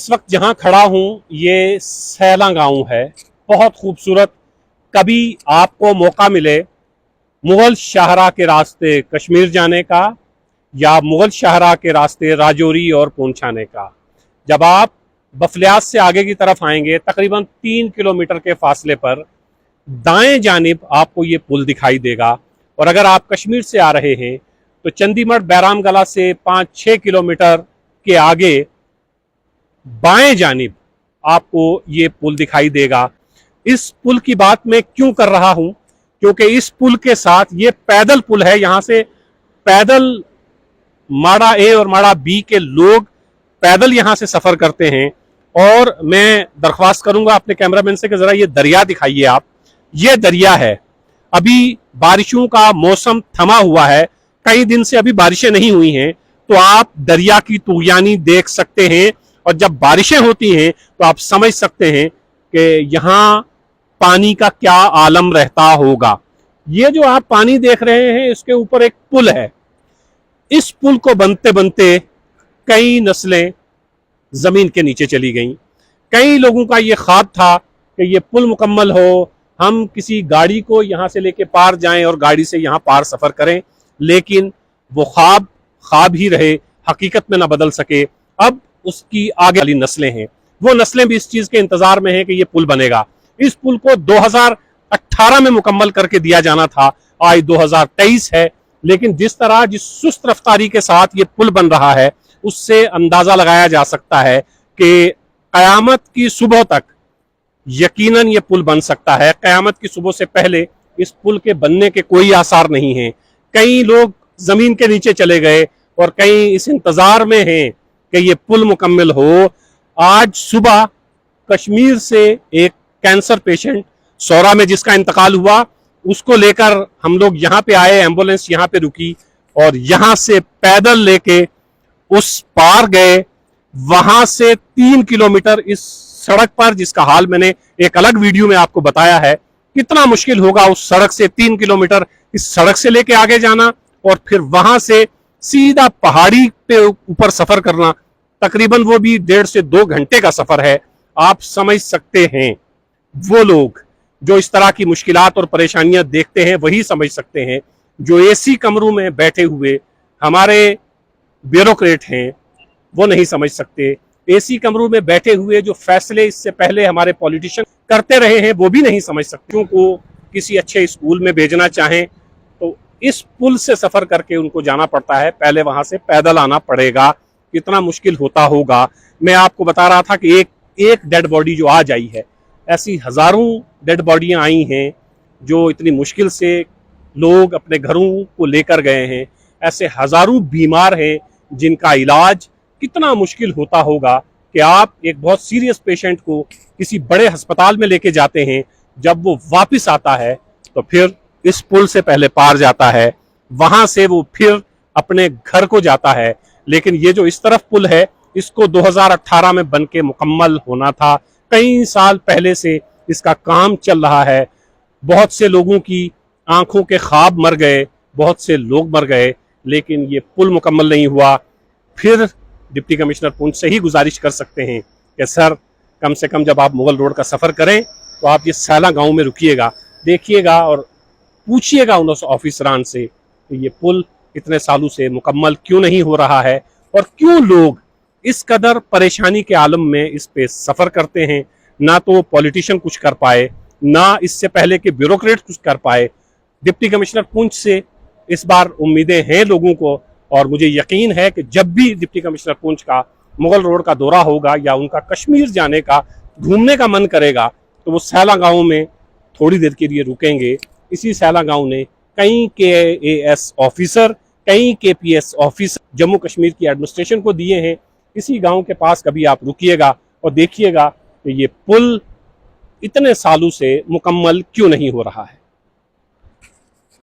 इस वक्त जहां खड़ा हूं ये सैला गांव है, बहुत खूबसूरत। कभी आपको मौका मिले मुगल शाहरा के रास्ते कश्मीर जाने का या मुगल शाहरा के रास्ते राजौरी और पूंछ आने का, जब आप बफलियात से आगे की तरफ आएंगे तकरीबन 3 किलोमीटर के फासले पर दाएं जानिब आपको ये पुल दिखाई देगा। और अगर आप कश्मीर से आ रहे हैं तो चंडीगढ़ बैरामगला से 5-6 किलोमीटर के आगे बाएं जानिब आपको ये पुल दिखाई देगा। इस पुल की बात मैं क्यों कर रहा हूं, क्योंकि इस पुल के साथ ये पैदल पुल है। यहां से पैदल माड़ा ए और माड़ा बी के लोग पैदल यहां से सफर करते हैं। और मैं दरख्वास्त करूंगा अपने कैमरामैन से कि जरा ये दरिया दिखाइए आप। ये दरिया है, अभी बारिशों का मौसम थमा हुआ है, कई दिन से अभी बारिशें नहीं हुई हैं, तो आप दरिया की तूफानी देख सकते हैं। और जब बारिशें होती हैं तो आप समझ सकते हैं कि यहां पानी का क्या आलम रहता होगा। ये जो आप पानी देख रहे हैं इसके ऊपर एक पुल है। इस पुल को बनते बनते कई नस्लें जमीन के नीचे चली गईं। कई लोगों का ये ख्वाब था कि ये पुल मुकम्मल हो, हम किसी गाड़ी को यहां से लेके पार जाएं और गाड़ी से यहां पार सफर करें, लेकिन वो ख्वाब ही रहे, हकीकत में ना बदल सके। अब उसकी आगे वाली नस्लें हैं, वो नस्लें भी इस चीज के इंतजार में हैं कि ये पुल बनेगा। इस पुल को 2018 में मुकम्मल करके दिया जाना था, आज 2023 है, लेकिन जिस सुस्त रफ्तारी के साथ ये पुल बन रहा है उससे अंदाजा लगाया जा सकता है कि कयामत की सुबह तक यकीनन ये पुल बन सकता है। कयामत की सुबह से पहले इस पुल के बनने के कोई आसार नहीं हैं। कई लोग जमीन के नीचे चले गए और कई इस इंतजार में हैं कि ये पुल मुकम्मल हो। आज सुबह कश्मीर से एक कैंसर पेशेंट सौरा में जिसका इंतकाल हुआ, उसको लेकर हम लोग यहाँ पे आए, एम्बुलेंस यहाँ पे रुकी और यहाँ से पैदल लेके उस पार गए। वहां से 3 किलोमीटर इस सड़क पर, जिसका हाल मैंने एक अलग वीडियो में आपको बताया है, कितना मुश्किल होगा उस सड़क से 3 किलोमीटर इस सड़क से लेके आगे जाना और फिर वहां से सीधा पहाड़ी पे ऊपर सफर करना। तकरीबन वो भी 1.5 से 2 घंटे का सफर है। आप समझ सकते हैं, वो लोग जो इस तरह की मुश्किलात और परेशानियां देखते हैं वही समझ सकते हैं। जो एसी कमरों में बैठे हुए हमारे ब्यूरोक्रेट हैं वो नहीं समझ सकते। एसी कमरों में बैठे हुए जो फैसले इससे पहले हमारे पॉलिटिशियन करते रहे हैं वो भी नहीं समझ सकते। उनको किसी अच्छे स्कूल में भेजना चाहें तो इस पुल से सफर करके उनको जाना पड़ता है, पहले वहां से पैदल आना पड़ेगा। कितना मुश्किल होता होगा। मैं आपको बता रहा था कि एक डेड बॉडी जो आज आई है, ऐसी हजारों डेड बॉडियां आई हैं जो इतनी मुश्किल से लोग अपने घरों को लेकर गए हैं। ऐसे हजारों बीमार हैं जिनका इलाज कितना मुश्किल होता होगा कि आप एक बहुत सीरियस पेशेंट को किसी बड़े अस्पताल में लेके जाते हैं, जब वो वापस आता है तो फिर इस पुल से पहले पार जाता है, वहां से वो फिर अपने घर को जाता है। लेकिन ये जो इस तरफ पुल है इसको 2018 में बन के मुकम्मल होना था। कई साल पहले से इसका काम चल रहा है। बहुत से लोगों की आंखों के ख्वाब मर गए, बहुत से लोग मर गए, लेकिन ये पुल मुकम्मल नहीं हुआ। फिर डिप्टी कमिश्नर पुंछ से ही गुजारिश कर सकते हैं कि सर, कम से कम जब आप मुगल रोड का सफ़र करें तो आप ये सैला गांव में रुकिएगा, देखिएगा और पूछिएगा उन ऑफिसरान से कि ये पुल इतने सालों से मुकम्मल क्यों नहीं हो रहा है और क्यों लोग इस कदर परेशानी के आलम में इस पे सफ़र करते हैं। ना तो पॉलिटिशियन कुछ कर पाए, ना इससे पहले के ब्यूरोक्रेट कुछ कर पाए। डिप्टी कमिश्नर पुंछ से इस बार उम्मीदें हैं लोगों को और मुझे यकीन है कि जब भी डिप्टी कमिश्नर पुंछ का मुगल रोड का दौरा होगा या उनका कश्मीर जाने का, घूमने का मन करेगा तो वो सैला गांव में थोड़ी देर के लिए रुकेंगे। इसी सैला गांव ने कई KAS ऑफिसर, कई KPS ऑफिसर जम्मू कश्मीर की एडमिनिस्ट्रेशन को दिए हैं। इसी गांव के पास कभी आप रुकिएगा और देखिएगा कि ये पुल इतने सालों से मुकम्मल क्यों नहीं हो रहा है।